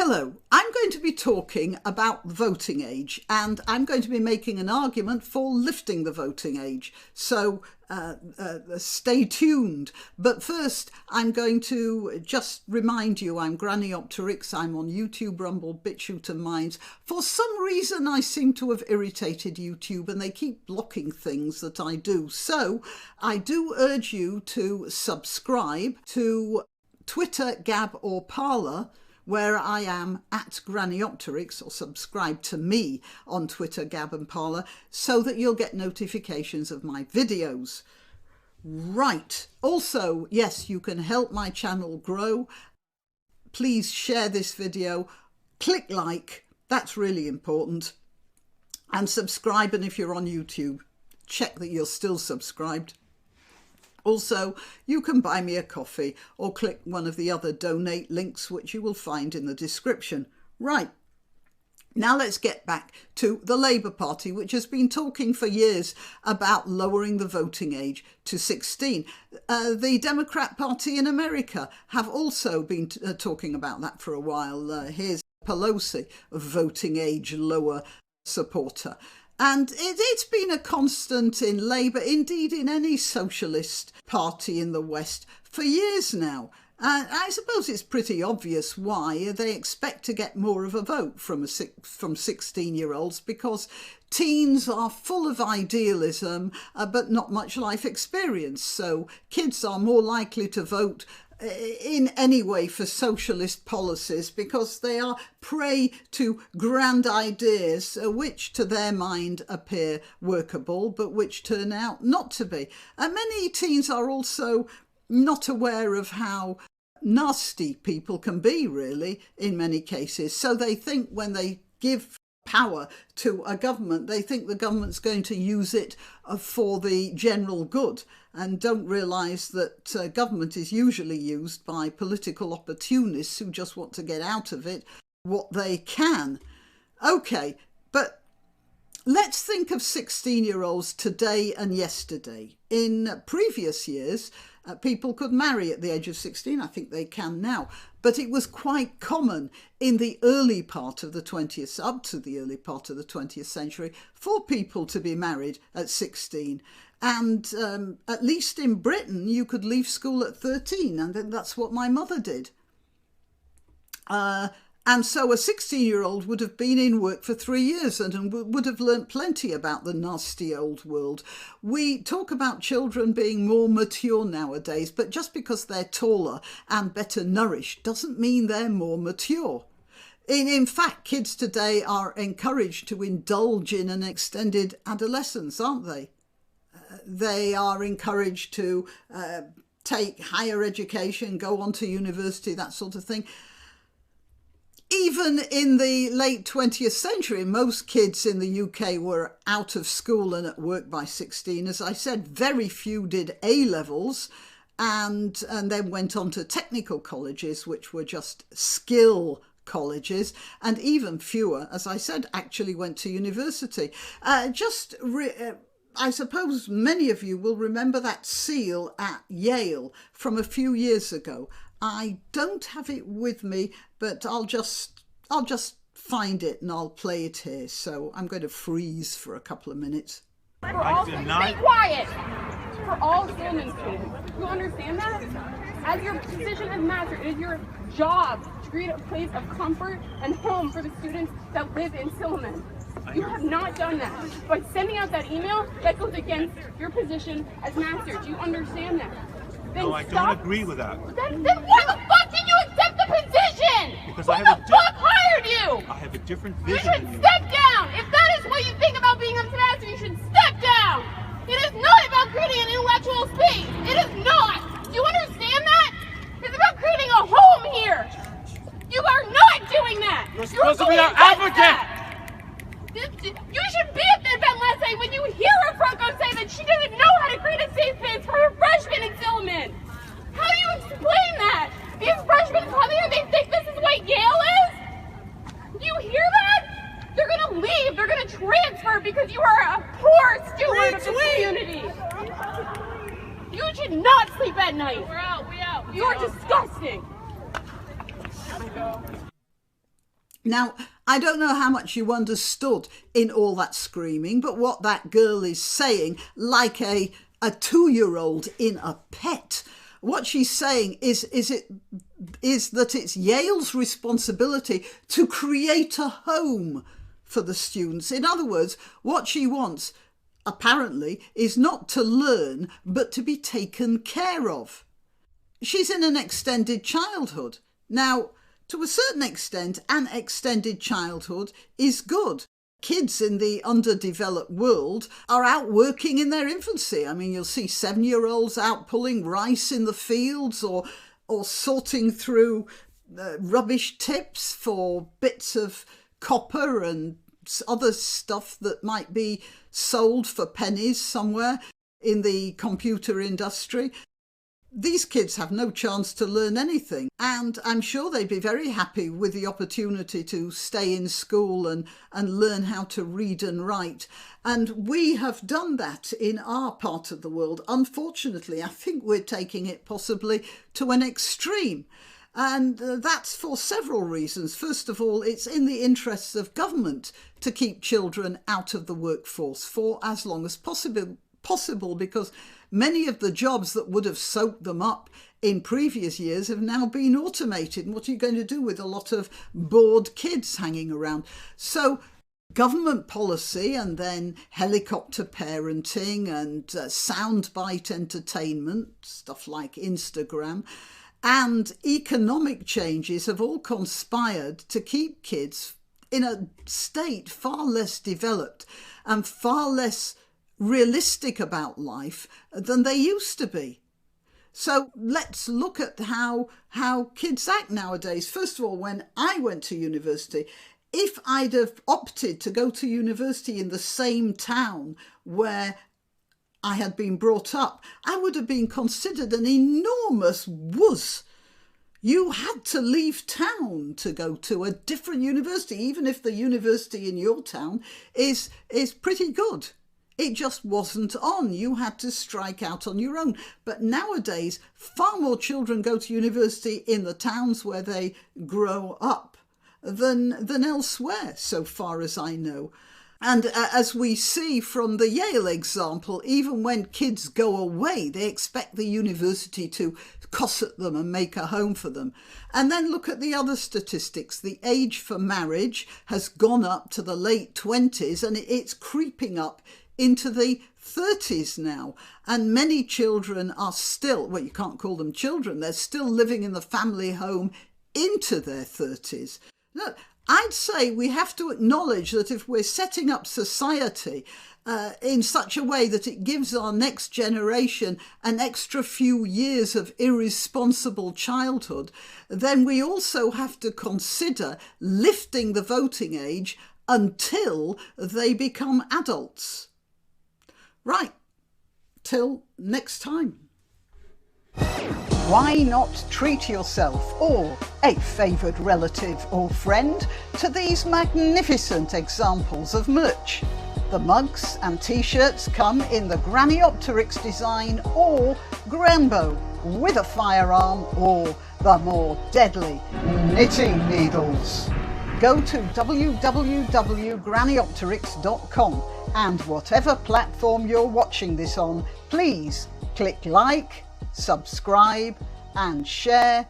Hello, I'm going to be talking about voting age, and I'm going to be making an argument for lifting the voting age. So stay tuned. But first, I'm going to just remind you I'm granniopteryx. I'm on YouTube, Rumble, BitChute and Minds. For some reason, I seem to have irritated YouTube and they keep blocking things that I do. So I do urge you to subscribe to Twitter, Gab or Parler, where I am at granniopteryx, or subscribe to me on Twitter, Gab and Parler, so that you'll get notifications of my videos. Right. Also, yes, you can help my channel grow. Please share this video, click like, that's really important, and subscribe. And if you're on YouTube, check that you're still subscribed. Also, you can buy me a coffee or click one of the other donate links, which you will find in the description. Right, now let's get back to the Labour Party, which has been talking for years about lowering the voting age to 16. The Democrat Party in America have also been talking about that for a while. Here's Pelosi, a voting age lower supporter. And it's been a constant in Labour, indeed in any socialist party in the West, for years now. I suppose it's pretty obvious why. They expect to get more of a vote from 16-year-olds because teens are full of idealism but not much life experience. So kids are more likely to vote in any way for socialist policies because they are prey to grand ideas which to their mind appear workable but which turn out not to be. And many teens are also not aware of how nasty people can be, really, in many cases. So they think when they give power to a government, they think the government's going to use it for the general good and don't realise that government is usually used by political opportunists who just want to get out of it what they can. Okay, but let's think of 16-year-olds today and yesterday. In previous years, people could marry at the age of 16. I think they can now. But it was quite common in the early part of the 20th, up to the early part of the 20th century, for people to be married at 16. And at least in Britain, you could leave school at 13. And that's what my mother did. And so a 16-year-old would have been in work for 3 years and would have learnt plenty about the nasty old world. We talk about children being more mature nowadays, but just because they're taller and better nourished doesn't mean they're more mature. In fact, kids today are encouraged to indulge in an extended adolescence, aren't they? They are encouraged to take higher education, go on to university, that sort of thing. Even in the late 20th century, most kids in the UK were out of school and at work by 16. As I said, very few did A-levels and then went on to technical colleges, which were just skill colleges, and even fewer, as I said, actually went to university. I suppose many of you will remember that seal at Yale from a few years ago. I don't have it with me, but I'll just find it and I'll play it here. So I'm going to freeze for a couple of minutes. Stay quiet! For all standing students. You understand that? As your position as master, it is your job to create a place of comfort and home for the students that live in Silliman. You have not done that. By sending out that email, that goes against your position as master. Do you understand that? No, I don't agree with that. Then why the fuck did you accept the position? Because Who the fuck hired you? I have a different You vision should than you. step down. If that is what you think about being a master, you should step down. It is not about creating an intellectual space. It is not. Do you understand that? It's about creating a home here. You are not doing that. You're supposed to be our advocate. You should be at the event last night when you hear her Franco say that she doesn't know how to create a safe space for her freshmen in Silliman. How do you explain that? These freshmen come here, they think this is what Yale is? Do you hear that? They're going to leave, they're going to transfer because you are a poor steward of this community. You should not sleep at night. We're out, we out. You're disgusting. Now, I don't know how much you understood in all that screaming, but what that girl is saying, like a 2-year-old in a pet, what she's saying is that it's Yale's responsibility to create a home for the students. In other words, what she wants, apparently, is not to learn, but to be taken care of. She's in an extended childhood. Now, to a certain extent, an extended childhood is good. Kids in the underdeveloped world are out working in their infancy. I mean, you'll see 7-year-olds out pulling rice in the fields or sorting through rubbish tips for bits of copper and other stuff that might be sold for pennies somewhere in the computer industry. These kids have no chance to learn anything, and I'm sure they'd be very happy with the opportunity to stay in school and learn how to read and write. And we have done that in our part of the world. Unfortunately, I think we're taking it possibly to an extreme. And that's for several reasons. First of all, it's in the interests of government to keep children out of the workforce for as long as possible, because many of the jobs that would have soaked them up in previous years have now been automated. And what are you going to do with a lot of bored kids hanging around? So government policy, and then helicopter parenting and soundbite entertainment, stuff like Instagram, and economic changes have all conspired to keep kids in a state far less developed and far less realistic about life than they used to be. So let's look at how kids act nowadays. First of all, when I went to university, if I'd have opted to go to university in the same town where I had been brought up, I would have been considered an enormous wuss. You had to leave town to go to a different university, even if the university in your town is pretty good. It just wasn't on. You had to strike out on your own. But nowadays, far more children go to university in the towns where they grow up than elsewhere, so far as I know. And as we see from the Yale example, even when kids go away, they expect the university to cosset them and make a home for them. And then look at the other statistics. The age for marriage has gone up to the late 20s, and it's creeping up into the 30s now. And many children are still, well, you can't call them children, they're still living in the family home into their 30s. Look, I'd say we have to acknowledge that if we're setting up society in such a way that it gives our next generation an extra few years of irresponsible childhood, then we also have to consider lifting the voting age until they become adults. Right, till next time. Why not treat yourself or a favoured relative or friend to these magnificent examples of merch? The mugs and t-shirts come in the granniopteryx design or Granbo with a firearm or the more deadly knitting needles. Go to www.granniopteryx.com and whatever platform you're watching this on, please click like, subscribe and share.